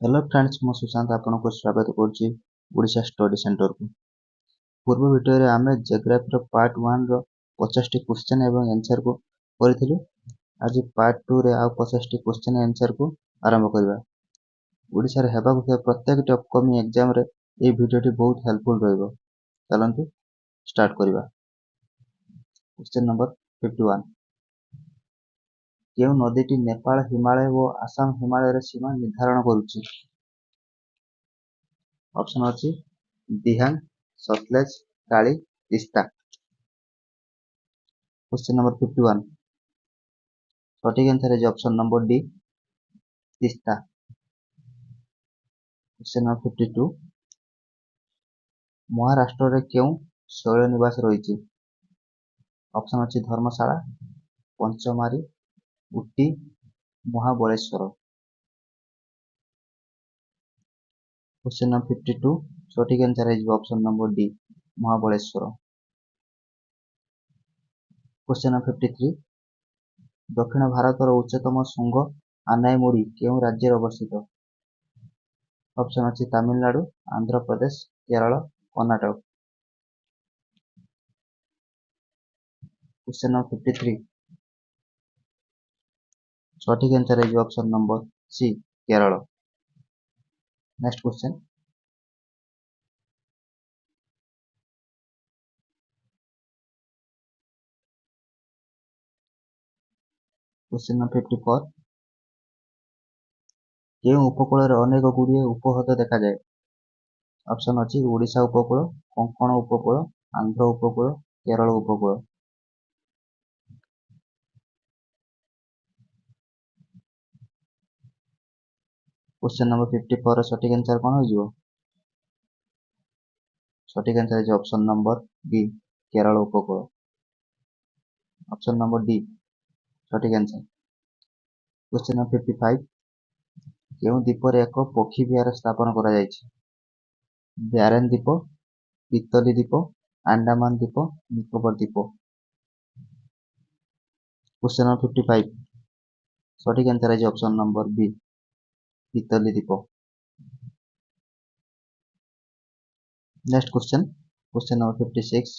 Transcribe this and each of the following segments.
Hello friends मु सुशांत आपको स्वागत करुच्ची ओडिशा स्टडी सेंटर को। पूर्व वीडियो रे आमे जियोग्राफी पार्ट 1 रो 50 टी क्वेश्चन एवं आंसर को करथिलु। आज पार्ट 2 रे आ 50 टी क्वेश्चन आंसर को आरंभ करबा। ओडिशा रे हेबा को प्रत्येक टी अपकमिंग एग्जाम रे ए वीडियो टी बहुत हेल्पफुल रहइबो। चलंतु स्टार्ट करबा। Question number 51। केउ नदीटी नेपाल हिमालय व आसाम हिमालय रे सीमा निर्धारण करूची? ऑप्शन अछि दिहांग, सतलेज, काली, तिस्ता। Question number 51। सठिक आंसर है option number D Teesta. Question number 52। Maharashtra रे केउ शैल निवास रही? ऑप्शन अछि धर्मशाला, पंचमारी, उटी, महाबलेश्वर। Question number 52। सठिक आंसर है option number D Mahabaleshwar. Question number 53। दक्षिण भारतर उच्चतम शृंग आनाईमुड़ी केउ राज्य अवस्थित? ऑप्शन अछि तमिलनाडु, आंध्र प्रदेश, केरल, कर्नाटक। Question number 53। सठिक आंसर है option number C Kerala. Next question. Question number 54। केउ उपकूल रे अनेक गुड़िए उपहृद देखा जाए? ऑप्शन अछि ओडिशा उपकूल, कोंकण उपकूल, आंध्र उपकूल, केरल उपकूल। क्वेश्चन नंबर 54 सठिक आंसर कोन हो जिवो? सठिक आंसर है ऑप्शन नंबर बी केरल उपकूल। ऑप्शन नंबर डी सठिक आंसर। Question number 55। केउ द्वीप रे एक पक्षी विहार स्थापन करा जायछि? ब्यारेन द्वीप, पितली द्वीप, अंडमान द्वीप, निकोबर द्वीप। Question number 55। सठिक आंसर है ऑप्शन नंबर बी पितली द्वीप। Next question. Question number 56।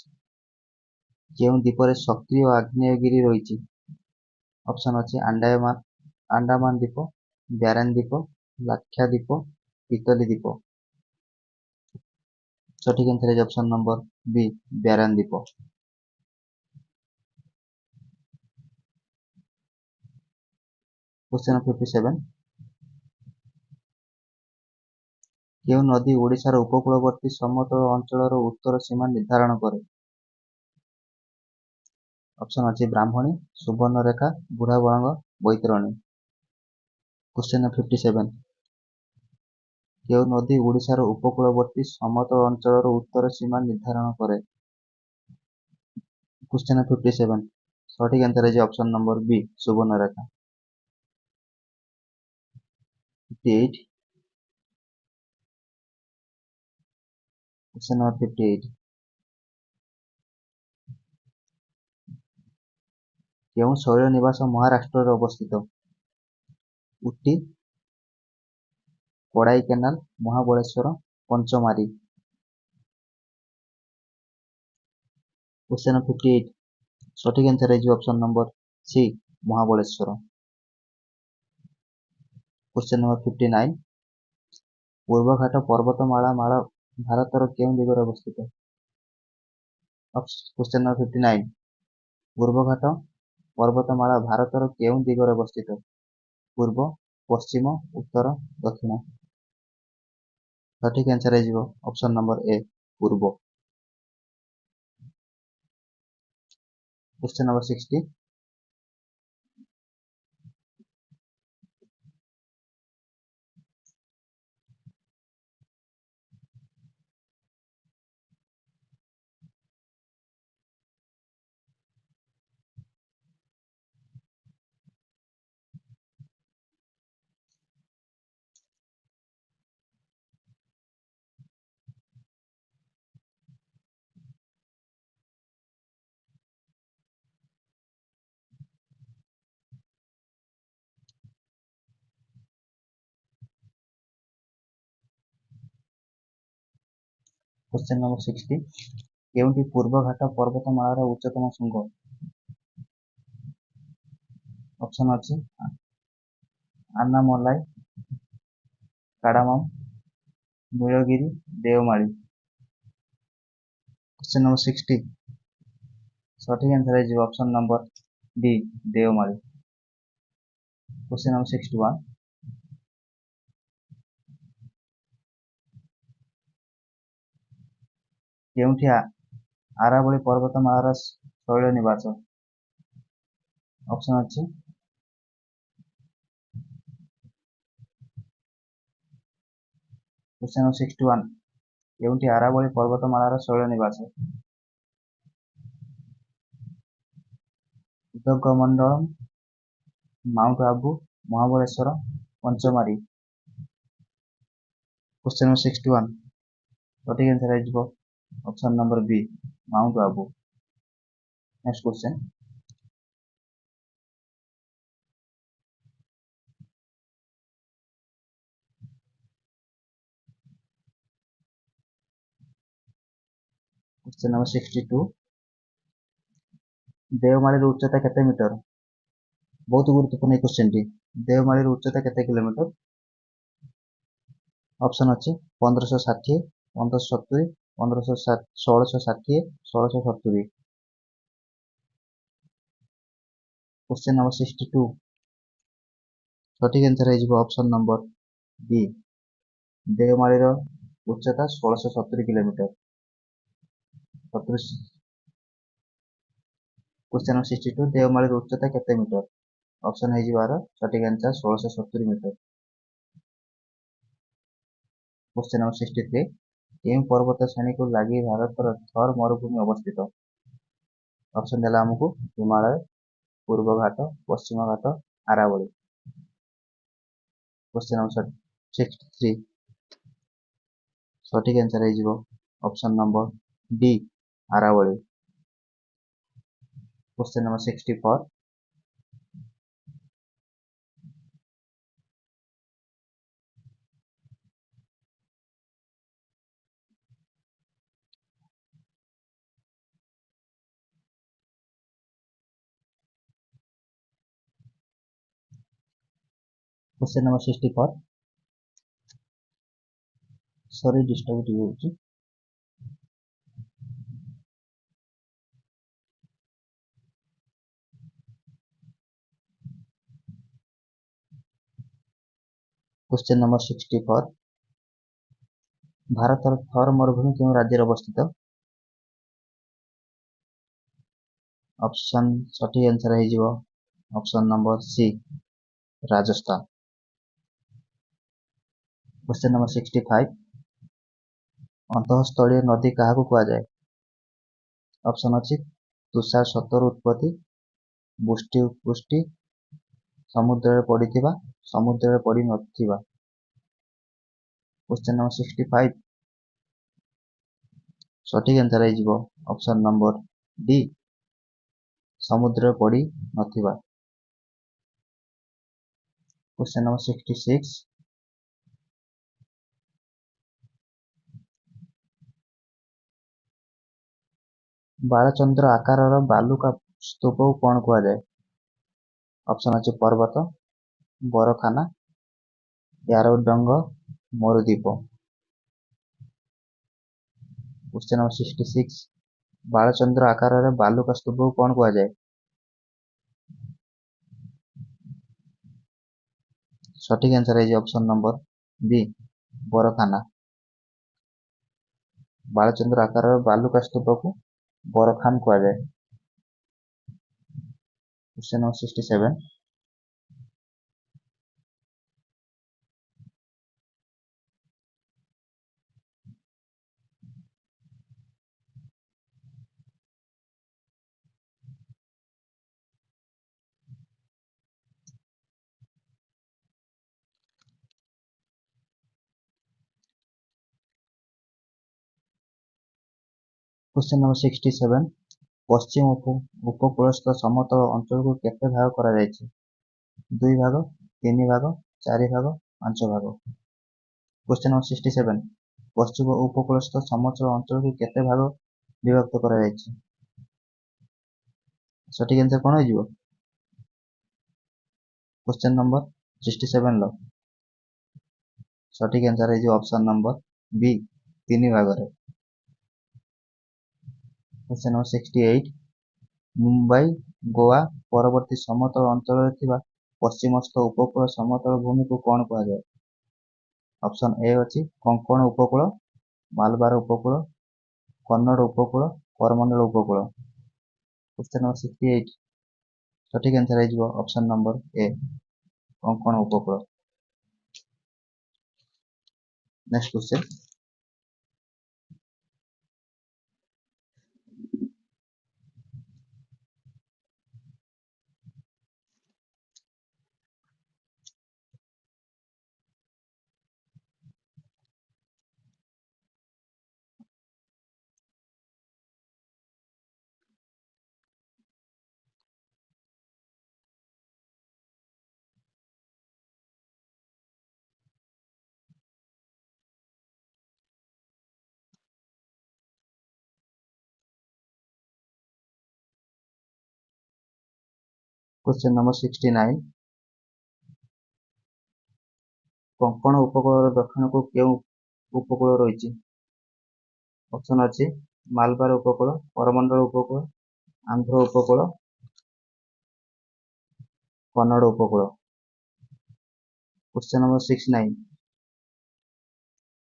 केउ द्वीप रे सक्रिय आग्नेयगिरी रहिछि? ऑप्शन अछि अंडमान द्वीप, ब्यारेन द्वीप, लाक्षाद्वीप, पितली द्वीप। सठिक आंसर है ऑप्शन नंबर बी ब्यारेन द्वीप। Question number 57। केउ नदी ओडिशार उपकूलवर्ती समतल अंचलर उत्तर सीमा निर्धारण करे? ऑप्शन अछि ब्राह्मणी, सुवर्णरेखा, बुढ़ाबलंग, बैतरणी। Question number 57। केउ नदी ओडिशार उपकूलवर्ती समतल अंचलर उत्तर सीमा निर्धारण करे? Question number 57। सठिक आंसर है option number B Subarnarekha. 58। Question number 58। केउ शैल निवास महाराष्ट्र अवस्थित? उटी, Kodai canal, Mahabaleshwar, Pachmarhi. Question number 58। सठिक आंसर है ऑप्शन नंबर सी महाबलेश्वर। Question number 59। पूर्वघाट पर्वतमाला माला भारतर केउ दिगरे अवस्थित? Question number 59। पूर्वघाट पर्वतमाला भारतर केउ दिगरे अवस्थित? पूर्व, पश्चिम, उत्तर, दक्षिण। सठिक आंसर है ऑप्शन नंबर ए पूर्व। Question number 60। क्वेश्चन नंबर 60 केउंटी पूर्वघाट पर्वतमाଳାର ଉଚ୍ଚତମ ଶୃଙ୍ଗ? ଅପସନ୍ ଅଛି Anamalai, Cardamom, Nilgiri, Deomali. Question number 60 सठिक आंसर है option number D Deomali. Question number 61 केउंठी आरावली पर्वतमाଳାର ଶୈଳ ନିବାସ? ऑप्शन ଅଛି क्वेश्चन नंबर 61 केउंठी आरावली पर्वतमाଳାର ଶୈଳ ନିବାସ? Udhagamandalam, Mount Abu, Mahabaleshwar, Pachmarhi. Question number 61 सठिक आंसर है option number B Mount Abu. Next question question number 62 Deomali उच्चता केते मीटर? बहुत गुरुत्वपूर्ण क्वेश्चन टी। देवमाली उच्चता केते किलोमीटर? ऑप्शन अच्छी 1560, 1570, 1660, 1670। क्वेश्चन नंबर 62 सठिक आंसर है ऑप्शन नंबर बी देवमाली उच्चता 1670 किलोमीटर। क्वेश्चन नंबर 62 देवमाली उच्चता केते मीटर? ऑप्शन है सठिक आंसर 1670 मीटर। क्वेश्चन नंबर 63 केम पर्वत श्रेणी को लगी भारतर थर मरुभूमि अवस्थित? ऑप्शन देला हमको हिमालय, पूर्व घाट, पश्चिम घाट, आरावली। क्वेश्चन नंबर 63 सठिक आंसर है option number D Aravali. Question number 64 question number 64 sorry disturb होची। क्वेश्चन नंबर 64 भारत थर मरुभूमि क्यों राज्य अवस्थित? ऑप्शन सठिक आंसर है option number C Rajasthan. Question number 65 अंतःस्थलीय नदी क्या कह जाए? ऑप्शन अच्छी तुषार सतर उत्पत्ति, बुष्टि उत्पुष्टि, समुद्र पड़िथिबा, समुद्र पड़ी नथिबा। क्वेश्चन नंबर 65 सठिक आंसर है ऑप्शन नंबर डी समुद्र पड़ी नथिबा। क्वेश्चन नंबर 66 बालचंद्र आकार बालुका स्तूप को कौन कह जाए? ऑप्शन अच्छे पर्वत, बरखाना, यारडंग, मरुद्वीप। क्वेश्चन नंबर 66 बालचंद्र आकार बालुका स्तूप को कौन कह जाए? सठिक आंसर है ऑप्शन नंबर बी बरखाना। बालचंद्र आकार बालुका स्तूप को बरखान कह जाए। क्वेश्चन नंबर 67 क्वेश्चन नंबर 67 पश्चिम उपकूलस्थ समतल अंचल को केते भाग करा जायछि? 2 भाग, 3 भाग, 4 भाग, 5 भाग। क्वेश्चन नंबर 67 ପଶ୍ଚିମ ଉପକୂଳସ୍ଥ ସମତଳ ଅଞ୍ଚଳକୁ କେତେ ଭାଗ ବିଭକ୍ତ କରାଯାଇଛି? ସଠିକ୍ ଆନ୍ସର କ'ଣ ହେଇଯିବ? କ୍ୱେଶ୍ଚନ ନମ୍ବର 67 ଲ ସଠିକ୍ ଆନ୍ସର ହେଇଯିବ ଅପସନ୍ ନମ୍ବର ବି 3 ଭାଗରେ। କ୍ୱେଶ୍ଚନ ନମ୍ବର 68 ମୁମ୍ବାଇ ଗୋଆ ପରବର୍ତ୍ତୀ ସମତଳ ଅଞ୍ଚଳରେ ଥିବା ପଶ୍ଚିମସ୍ଥ ଉପକୂଳ ସମତଳ ଭୂମିକୁ କ'ଣ କୁହାଯାଏ? ଅପସନ୍ ଏ ଅଛି କୋଙ୍କଣ ଉପକୂଳ, ମାଲବାର ଉପକୂଳ, କନ୍ନଡ଼ ଉପକୂଳ, କରମଣ୍ଡଳ ଉପକୂଳ। କ୍ୱେଶ୍ଚନ ନମ୍ବର 68 ସଠିକ୍ ଆନ୍ସର ହେଇଯିବ ଅପସନ୍ ନମ୍ବର ଏ କୋଙ୍କଣ ଉପକୂଳ। ନେକ୍ସଟ କ୍ୱେଶ୍ଚନ ନମ୍ବର 69 କୋଙ୍କଣ ଉପକୂଳର ଦକ୍ଷିଣକୁ କେଉଁ ଉପକୂଳ ରହିଛି? ଅପସନ୍ ଅଛି ମାଲବାର ଉପକୂଳ, କରମଣ୍ଡଳ ଉପକୂଳ, ଆନ୍ଧ୍ର ଉପକୂଳ, କନ୍ନଡ଼ ଉପକୂଳ। କ୍ୱେଶ୍ଚନ ନମ୍ବର 69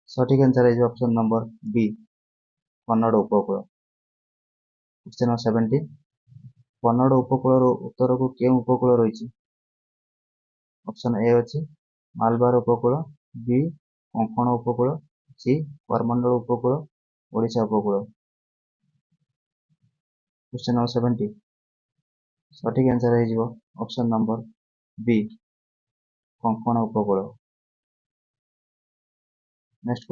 ସଠିକ୍ ଆନ୍ସର ହେଇଯିବ ଅପସନ୍ ନମ୍ବର ବି କନ୍ନଡ଼ ଉପକୂଳ। କ୍ୱେଶ୍ଚନ ନମ୍ବର 70 କନ୍ନଡ଼ ଉପକୂଳର ଉତ୍ତରକୁ କେଉଁ ଉପକୂଳ ରହିଛି? ଅପସନ୍ ଏ ଅଛି ମାଲବାର ଉପକୂଳ, ବି କୋଙ୍କଣ ଉପକୂଳ, ସି କରମଣ୍ଡଳ ଉପକୂଳ, ଓଡ଼ିଶା ଉପକୂଳ। କ୍ୱେଶ୍ଚନ ନମ୍ବର 70 ସଠିକ୍ ଆନ୍ସର ହେଇଯିବ ଅପସନ୍ ନମ୍ବର ବି କୋଙ୍କଣ ଉପକୂଳ। ନେକ୍ସଟ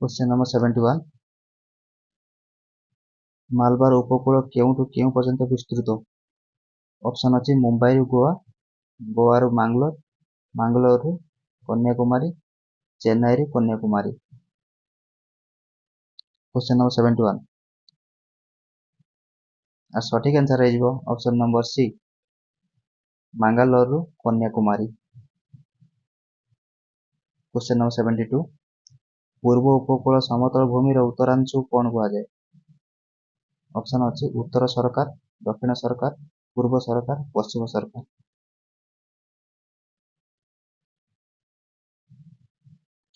କ୍ୱେଶ୍ଚନ ନମ୍ବର 71 ମାଲବାର ଉପକୂଳ କେଉଁଠୁ କେଉଁ ପର୍ଯ୍ୟନ୍ତ ବିସ୍ତୃତ? ଅପସନ୍ ଅଛି ମୁମ୍ବାଇରୁ ଗୋଆ, ଗୋଆରୁ ମାଙ୍ଗଲୋର, ମାଙ୍ଗଲୋରରୁ କନ୍ୟାକୁମାରୀ, ଚେନ୍ନାଇରୁ କନ୍ୟାକୁମାରୀ। କ୍ୱେଶ୍ଚନ ନମ୍ବର 71 আর ସଠିକ୍ ଆନ୍ସର ହେଇଯିବ ଅପସନ୍ ନମ୍ବର ସି ମାଙ୍ଗାଲୋରରୁ କନ୍ୟାକୁମାରୀ। କ୍ୱେଶ୍ଚନ ନମ୍ବର 72 ପୂର୍ବ ଉପକୂଳ ସମତଳ ଭୂମିର ଉତ୍ତରାଂଶକୁ କ'ଣ କୁହାଯାଏ? ଅପସନ୍ ଅଛି ଉତ୍ତର ସରକାର, ଦକ୍ଷିଣ ସରକାର, ପୂର୍ବ ସରକାର, ପଶ୍ଚିମ ସରକାର।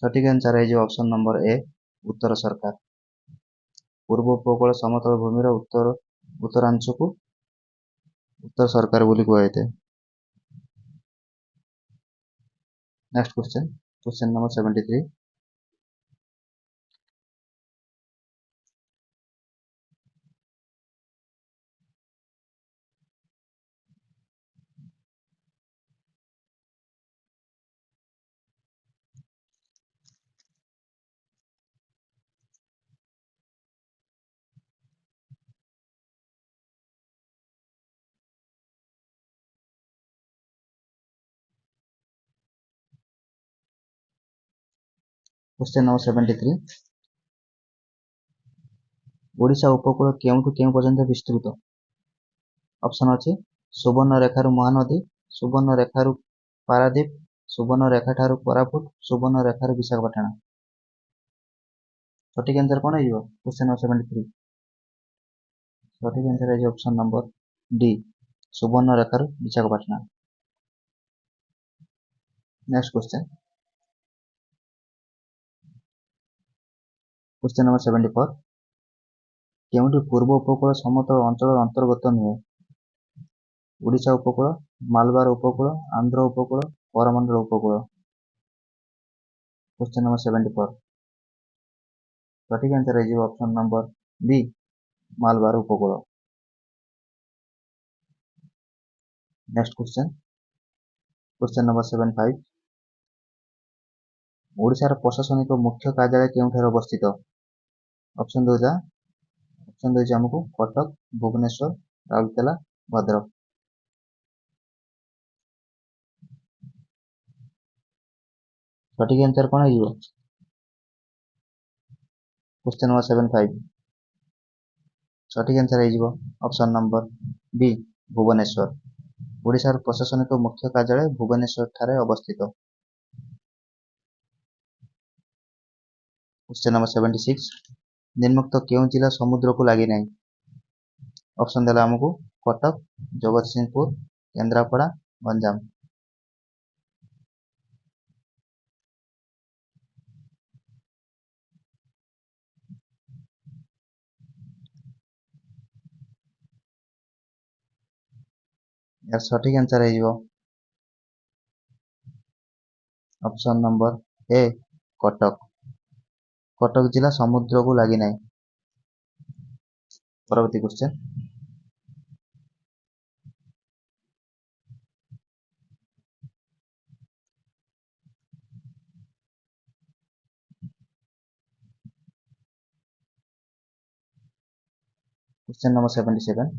ସଠିକ୍ ଆନ୍ସର ହେଇଯିବ ଅପସନ୍ ନମ୍ବର ଏ ଉତ୍ତର ସରକାର। ପୂର୍ବ ଉପକୂଳ ସମତଳ ଭୂମିର ଉତ୍ତରାଂଶକୁ ଉତ୍ତର ସରକାର ବୋଲି କୁହାଯାଇଥାଏ। ନେକ୍ସଟ କ୍ୱେଶ୍ଚନ ନମ୍ବର 73 ଓଡ଼ିଶା ଉପକୂଳ କେଉଁଠୁ କେଉଁ ପର୍ଯ୍ୟନ୍ତ ବିସ୍ତୃତ? ଅପସନ୍ ଅଛି ସୁବର୍ଣ୍ଣରେଖାରୁ ମହାନଦୀ, ସୁବର୍ଣ୍ଣରେଖାରୁ ପାରାଦୀପ, ସୁବର୍ଣ୍ଣରେଖାଠାରୁ କୋରାପୁଟ, ସୁବର୍ଣ୍ଣରେଖାରୁ ବିଶାଖାପାଟଣା। ସଠିକ୍ ଆନ୍ସର କ'ଣ ହେଇଯିବ? କ୍ୱେଶ୍ଚନ ନମ୍ବର 73 ସଠିକ୍ ଆନ୍ସର ହେଇଯିବ ଅପସନ୍ ନମ୍ବର ଡି ସୁବର୍ଣ୍ଣରେଖାରୁ ବିଶାଖାପାଟଣା। ନେକ୍ସଟ କ୍ୱେଶ୍ଚନ ନମ୍ବର 74 କେଉଁଠି ପୂର୍ବ ଉପକୂଳ ସମତଳ ଅଞ୍ଚଳର ଅନ୍ତର୍ଗତ ନୁହେଁ? ଓଡ଼ିଶା ଉପକୂଳ, ମାଲବାର ଉପକୂଳ, ଆନ୍ଧ୍ର ଉପକୂଳ, କରମଣ୍ଡଳ ଉପକୂଳ। क्वेश्चन नंबर 74 सठिक आंसर है ऑप्शन नंबर बी मालबार उपकूल। नेक्स्ट क्वेश्चन नंबर 75 ओडिशार प्रशासनिक मुख्य कार्यालय केउठारे अवस्थित। ऑप्शन दूजा आमको कटक भुवनेश्वर राउरकेला भद्रक। सठिक आंसर कौन है क्वेश्चन नंबर 75 सठिक आंसर है ऑप्शन नंबर बी भुवनेश्वर। ओडिशार प्रशासनिक मुख्य कार्यालय भुवनेश्वर ठारे अवस्थित। क्वेश्चन नंबर 76 निम्नोक्त केउं जिला समुद्र को लगी नहीं। ऑप्शन देला हमको कटक जगतसिंहपुर केन्द्रापड़ा गंजाम। यार सठिक आंसर है ऑप्शन नंबर ए कटक। कटक जिला समुद्र को लगी नहीं। परवर्ती क्वेश्चन क्वेश्चन नंबर 77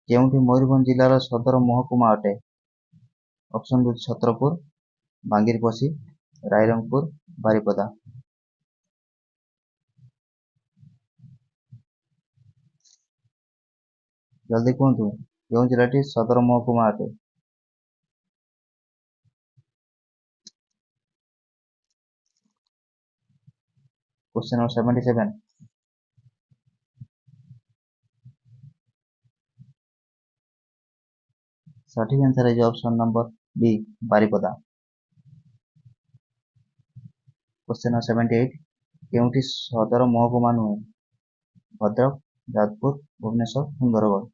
केउंठी मयूरभंज जिलार सदर महकुमा अटे। ऑप्शन दो छत्रपुर बांगीरपशी रायरंगपुर बारिपदा। जल्दी कहतु केउं जिलाटी सदर महकुमा अटे। क्वेश्चन नंबर 77 सठिक आंसर है option number B Baripada. Question number 78 केउंठी सदर महकुमा नुहे। भद्रक जाजपुर भुवनेश्वर सुंदरगढ़।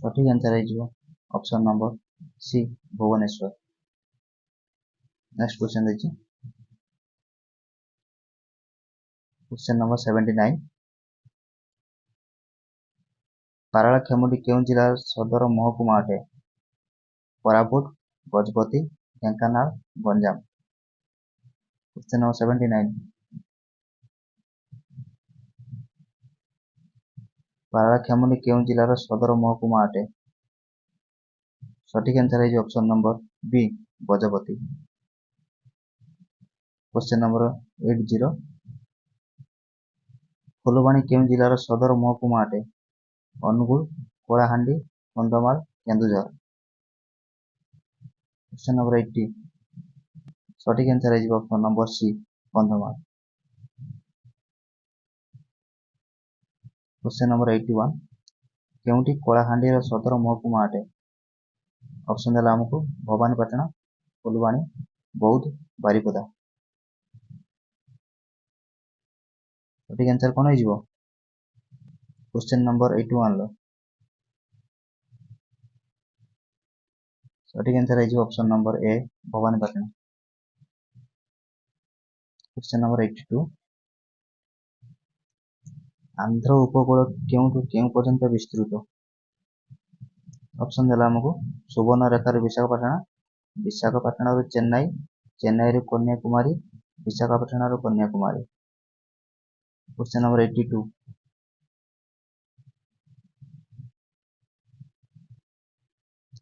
सठिक आंसर है option number C Bhubaneswar. Next question देखिए क्वेश्चन नंबर 79 पारालाखेमुंडी केउं जिलार सदर महकुमा अटे। कोरापुट गजपति ढेंकानाल गंजाम। क्वेश्चन नंबर 79 पारालाखेमुंडी केउं जिलार सदर महकुमा अटे। सठिक आंसर है option number B Gajapati. Question number 80 Phulbani केउं जिलार सदर महकुमा अटे। अनुगुल कलाहांडी कंधमाल केन्दुझर। क्वेश्चन नंबर 80 सठिक आंसर है option number C Kandhamal. Question number 81 केउंठी कलाहांडी सदर महकुमा अटे। ऑप्शन देला हमको भवानीपाटना फुलबाणी बौद्ध बारिपदा। सठिक आंसर कौन है क्वेश्चन नंबर 81 लो सठिक आंसर है option number A Bhawanipatna. Question number 82 Andhra उपकूल केउठु केउं पर्यंत विस्तृत। ऑप्शन देला हमको सुवर्णरेखार विशाखापाटना चेन्नई चेन्नई कन्याकुमारी विशाखापाटना कन्याकुमारी। क्वेश्चन नंबर 82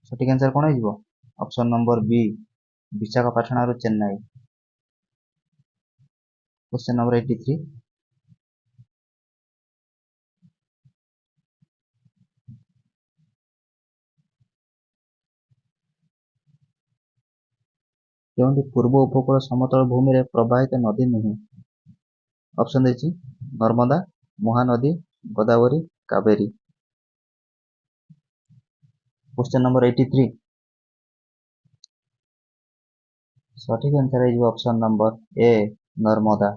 सठिक आंसर कौन है option number B Visakhapatnam Chennai. Question number 83 केउंठी पूर्व उपकूल समतल भूमि रे प्रवाहित नदी नुहे। ऑप्शन देखी नर्मदा महानदी गोदावरी कावेरी। क्वेश्चन नंबर 83 सठिक आंसर है option number A Narmada.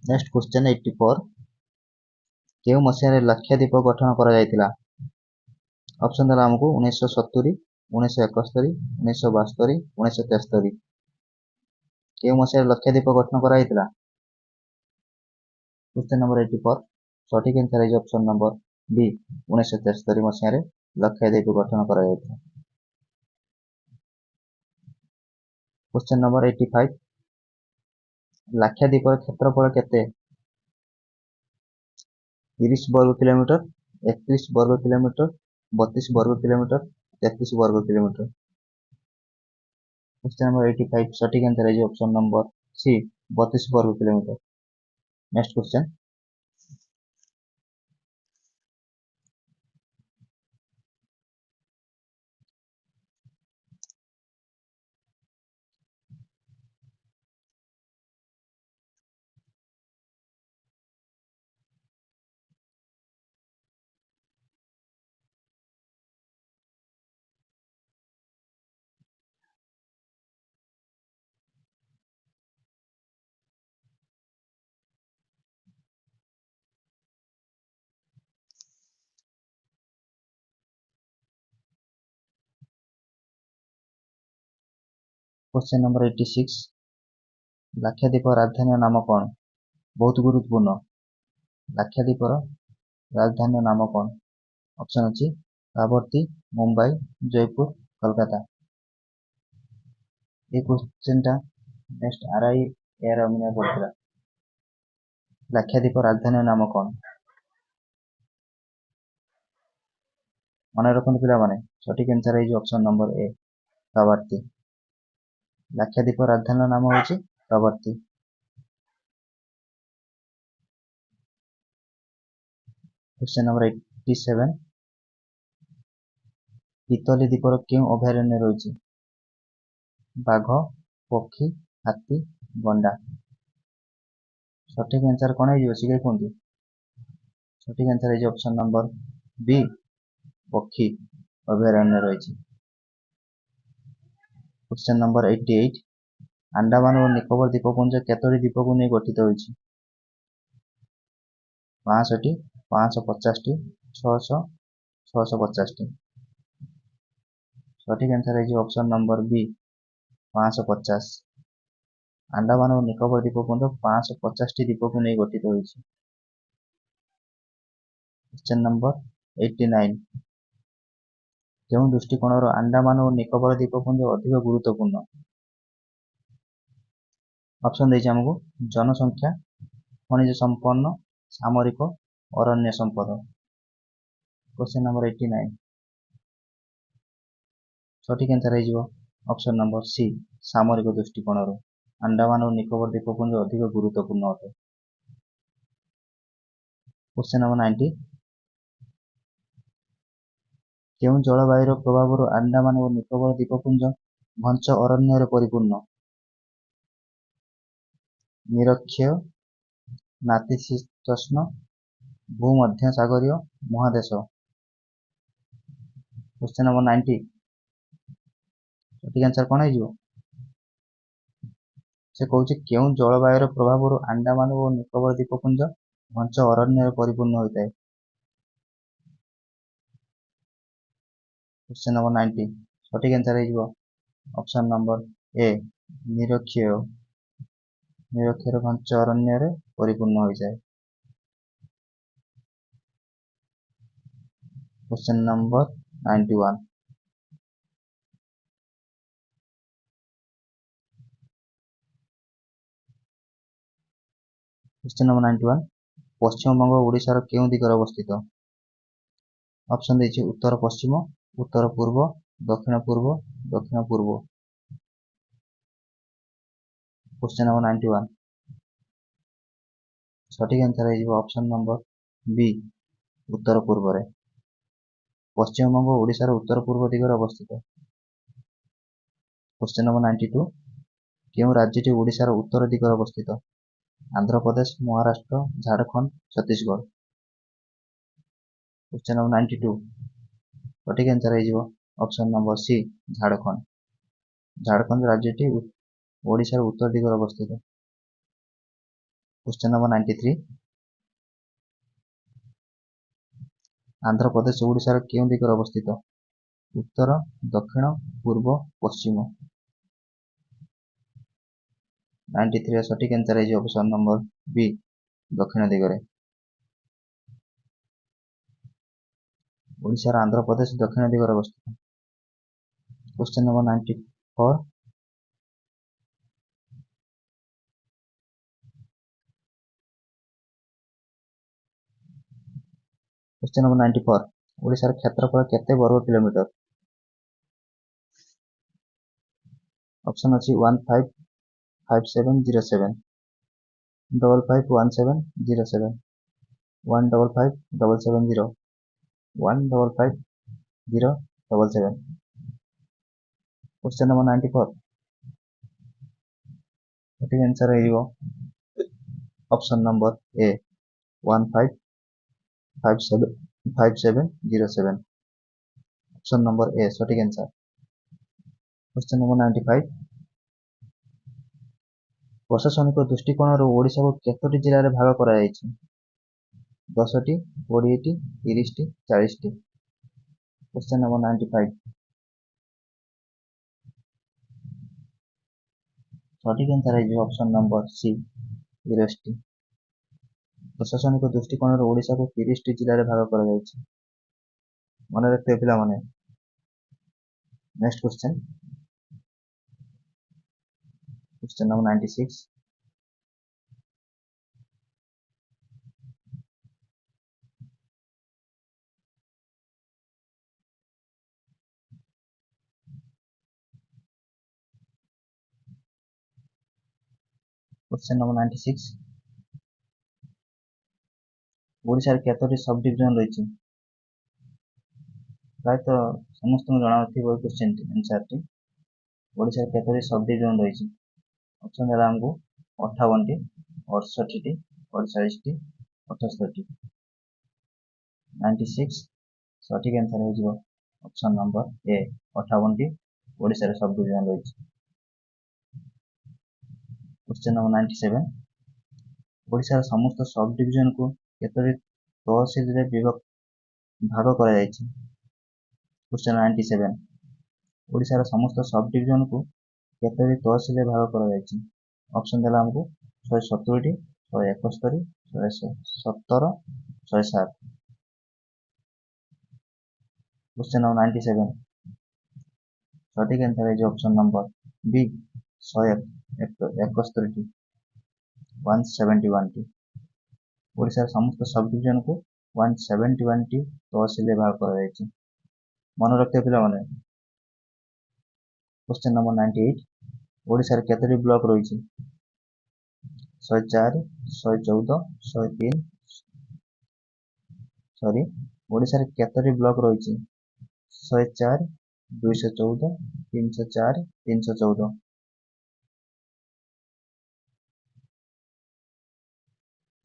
Next question 84 केउं मसीहारे लक्षद्वीप गठन कराଯାଇଥିଲା? ऑप्शन देला हमको 1970 1971 1972 1973 केउं मसीहारे लक्षद्वीप गठन कराଯାଇଥିଲା? क्वेश्चन नंबर 84 सठिक आंसर है ऑप्शन नंबर बी 1973 मसीहारे लक्षद्वीप गठन कराଯାଇଥିଲା। क्वेश्चन नंबर 85 लाक्षाद्वीपर क्षेत्रफल केते? 30 वर्ग किलोमीटर 31 वर्ग किलोमीटर 32 वर्ग किलोमीटर 33 वर्ग किलोमीटर। क्वेश्चन नंबर 85 सठिक आंसर है ऑप्शन नंबर सी 32 वर्ग kilometre. Next question question number 86 Lakshadweep राजधानी नाम कौन? बहुत गुरुत्वपूर्ण लाक्षाद्वीपर राजधानी नाम कौन? ऑप्शन अच्छी कावरती मुंबई जयपुर कोलकाता। ये क्वेश्चन टा नेक्स्ट आरआई एयर अभिनय पड़ता लाक्षाद्वीप राजधानी नाम कौन? मन रखते पे सठिक आंसर है ऑप्शन नंबर ए कावरती। लाक्षाद्वीप राजधानी नाम हूँ कावरती। क्वेश्चन नंबर 87 तितली द्वीपर क्यों अभयारण्य रही? बाघ पक्षी हाथी गंडा। सठिक आंसर कौन है शीघ्र कहतु? सठिक आंसर है ऑप्शन नंबर बी पक्षी अभयारण्य रही। क्वेश्चन नंबर 88 अंडमान और निकोबर द्वीपपुंज केतोटी द्वीप को नहीं गठित होती? 65 550 600 650। सठिक आंसर है ऑप्शन नंबर बी 550। अंडमान और निकोबर द्वीपपुंज 550 द्वीप को नहीं गठित होती। क्वेश्चन नंबर 89 क्यों दृष्टिकोण अंडमान और निकोबर द्वीपपुंज अधिक गुरुत्वपूर्ण? ऑप्शन देछि हमको जनसंख्या खनिज संपन्न सामरिक अरण्य संपद। क्वेश्चन नंबर 89 सठिक आंसर है ऑप्शन नंबर सी सामरिक दृष्टिकोण अंडमान और निकोबर द्वीपपुंज अधिक गुरुत्वपूर्ण अटे। क्वेश्चन नंबर 90 क्यों जलवायु प्रभाव अंडमान और निकोबर द्वीपपुंज घंच अरण्य परिपूर्ण? निरक्षीय नातिशीतोष्ण भूमध्यसागरीय महादेश। क्वेश्चन नंबर 90 सठिक आंसर कौन है? से कहूँ क्यों जलवायु प्रभाव अंडमान और निकोबर द्वीपपुंज घंच अरण्य परिपूर्ण होता है? क्वेश्चन नंबर 90 सठिक आंसर है ऑप्शन नंबर ए निरक्षीय घंच अरण्य परिपूर्ण हो जाए। Question number 91 question number 91 Paschim Banga ओडिशार केउं दिगरे अवस्थित? ऑप्शन देछि उत्तर पश्चिम उत्तर पूर्व दक्षिण पूर्व दक्षिण पूर्व। क्वेश्चन नंबर 91 सठिक आंसर है ऑप्शन नंबर बी उत्तर पूर्व रे। पश्चिम बंग ओडिशार उत्तर पूर्व दिगरे अवस्थित। क्वेश्चन नंबर 92 केउं राज्यटी ओडिशार उत्तर दिगरे अवस्थित? आंध्र प्रदेश महाराष्ट्र झारखंड छत्तीसगढ़। क्वेश्चन नंबर 92 सठिक आंसर है option number C Jharkhand. Jharkhand राज्यटी ओडिशार उत्तर दिगरे अवस्थित। क्वेश्चन नंबर 93 आंध्र प्रदेश ओडिशार केउं दिगरे अवस्थित उत्तर दक्षिण पूर्व पश्चिम 93 सठिक आंसर है ऑप्शन नंबर बी दक्षिण दिगरे ओडिशार आंध्र प्रदेश दक्षिण दिगरे अवस्थित क्वेश्चन नंबर 94 क्वेश्चन नंबर 94 ओडिशार क्षेत्रफल केते वर्ग किलोमीटर ऑप्शन अछि 155707 551707 155770 155077 क्वेश्चन नंबर 94 सठिक आंसर है ऑप्शन नंबर ए 155707 ऑप्शन नंबर ए सठिक आंसर क्वेश्चन नंबर 95 प्रशासनिक दृष्टिकोण ओडिशा को केतोटी जिले में भाग करा 10टी 20टी 30टी 40टी क्वेश्चन नंबर 95 सठिक आंसर है ऑप्शन नंबर सी 30टी प्रशासनिक दृष्टिकोण ओडिशा को 30टी जिले में भाग करा मन रखते पिला माने next question number 96 question number 96 Odisha केतोटी सब डिविजन रही प्राय तो समस्त जना क्वेश्चन आंसर टी ओडिशा केतोटी सब डिविजन रही ऑप्शन है हमको 58टी 68टी 48टी 78टी 96 सठिक आंसर हो ऑप्शन नंबर ए 58टी ओडिशा रे सब डिविजन रही क्वेश्चन नंबर 97 ओडिशा रे समस्त सब डिविजन को केतोटी तहसील रे भाग करा क्वेश्चन 97 ओडिशा रे समस्त सब डिविजन को केतोटी तहसील रे भाग करा ऑप्शन देला हमको 170टी 171 117 107 क्वेश्चन नंबर 97 सठिक आंसर है ऑप्शन नंबर बी 171टी 171टी ओडिशा समस्त सब डिविजन को 171टी तहसील रे भाग करा मन रखते पिला माने क्वेश्चन नंबर 98 ओडिशा रे केतोटी ब्लॉक रही 104 114 103 सॉरी ओडिशा रे केतोटी ब्लॉक रही 104 214 304 314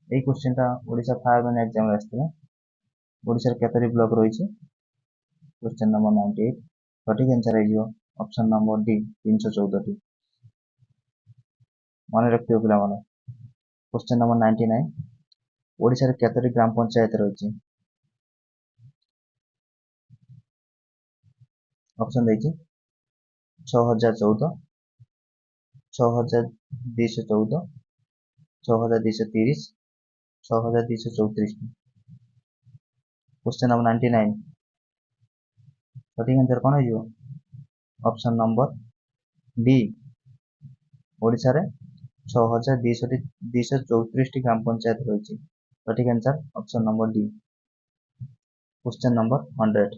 এই क्वेश्चनটা ओडिशा फायर एग्जाम रे आस्थिला ओडिशा रे केतोटी ब्लॉक रही क्वेश्चन नंबर 98 सठिक आंसर है ऑप्शन नंबर डी 314टी मन रखियो पिला माने क्वेश्चन नंबर 99 ओडिशा रे केतोटी ग्राम पंचायत रही ऑप्शन देखिए 6014 6214 6230 6234 क्वेश्चन नंबर 99 सठिक आंसर कौन है ऑप्शन नंबर डी ओडिशा रे 6234 ग्राम पंचायत रही सठिक answer option number D question number 100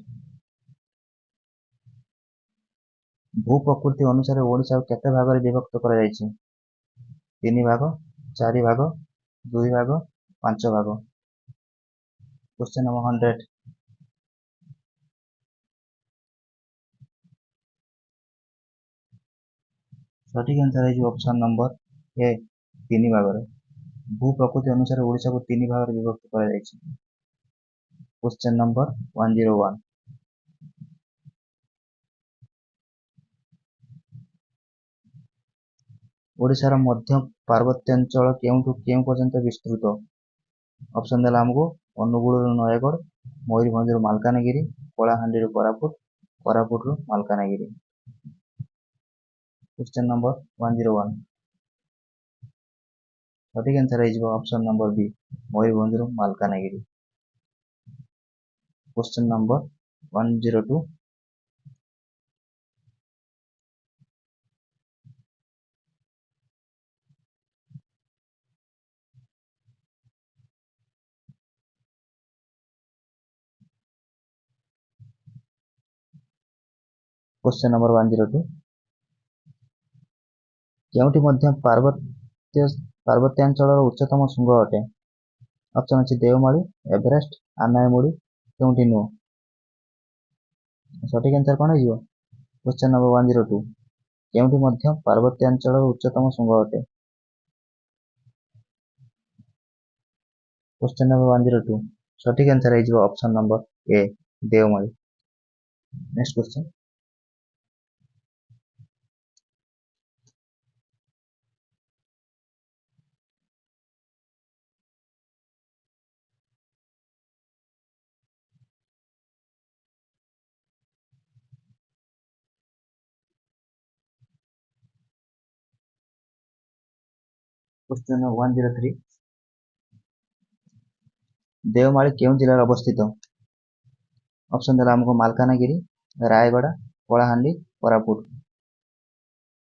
भू प्रकृति अनुसार ओडिशा केते भाग रे विभक्त करा 3 भाग 4 भाग 2 भाग 5 भाग क्वेश्चन नंबर 100 सठिक आंसर है ऑप्शन नंबर ए 3 भाग रे भू प्रकृति अनुसार ओडिशा को 3 भाग रे विभक्त करा क्वेश्चन नंबर 101 ଓଡ଼ିଶାର ମଧ୍ୟ ପାର୍ବତ୍ୟାଞ୍ଚଳ କେଉଁଠୁ କେଉଁ ପର୍ଯ୍ୟନ୍ତ ବିସ୍ତୃତ? ଅପସନ୍ ଦେଲା ଆମକୁ ଅନୁଗୁଳରୁ ନୟାଗଡ଼, ମୟୂରଭଞ୍ଜରୁ ମାଲକାନଗିରି, କଳାହାଣ୍ଡିରୁ କୋରାପୁଟ, କୋରାପୁଟରୁ ମାଲକାନଗିରି। କ୍ୱେଶ୍ଚନ୍ ନମ୍ବର 101 ସଠିକ୍ ଆନ୍ସର୍ ହେଇଯିବ ଅପସନ୍ ନମ୍ବର ବି ମୟୂରଭଞ୍ଜରୁ Malkangiri. Question number 102 question number 102 केउंटी मध्य पार्वत्यांचलर उच्चतम शृंग अटे? ऑप्शन अछि देवमाली, एवरेस्ट, आनायमुड़ी, केउंटी नुह। सठिक आंसर कौन है? क्वेश्चन नंबर 102 केउंटी मध्य पार्वत्यांचलर उच्चतम शृंग अटे? क्वेश्चन नंबर 102 सठिक आंसर है option number A Deomali. Next question question 103 Deomali केउं जिल्लार अवस्थित? ऑप्शन देला हमको मालकानगिरी, रायगड़ा, कलाहांडी, कोरापुट।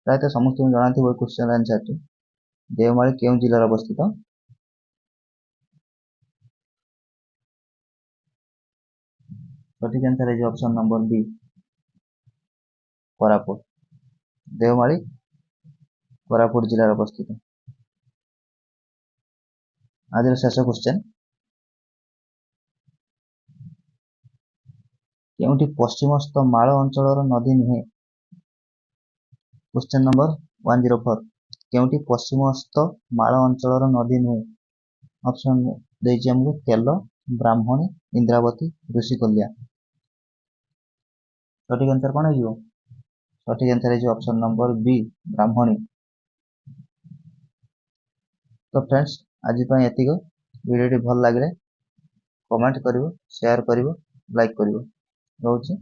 प्रायतः समस्त जनाती क्वेश्चन आंसर टी देवमाली केउं जिल्लार अवस्थित? सठिक आंसर है option number B Koraput. Deomali Koraput जिल्लार अवस्थित। आज शेष क्वेश्चन केउंटी पश्चिमस्थ माଳ अंचलर नदी नुहे? क्वेश्चन नंबर 104 केउंटी पश्चिमस्थ माଳ अंचलर नदी नुहे? ऑप्शन देछि हमको तेल, ब्राह्मणी, इंद्रावती, ऋषिकुल्या। सठिक आंसर कौन है? सठिक आंसर है ऑप्शन नंबर बी ब्राह्मणी। तो फ्रेंड्स आज एतिक वीडियो भल लगे कमेंट करिवो, शेयर करिवो, लाइक करिवो। रोचे।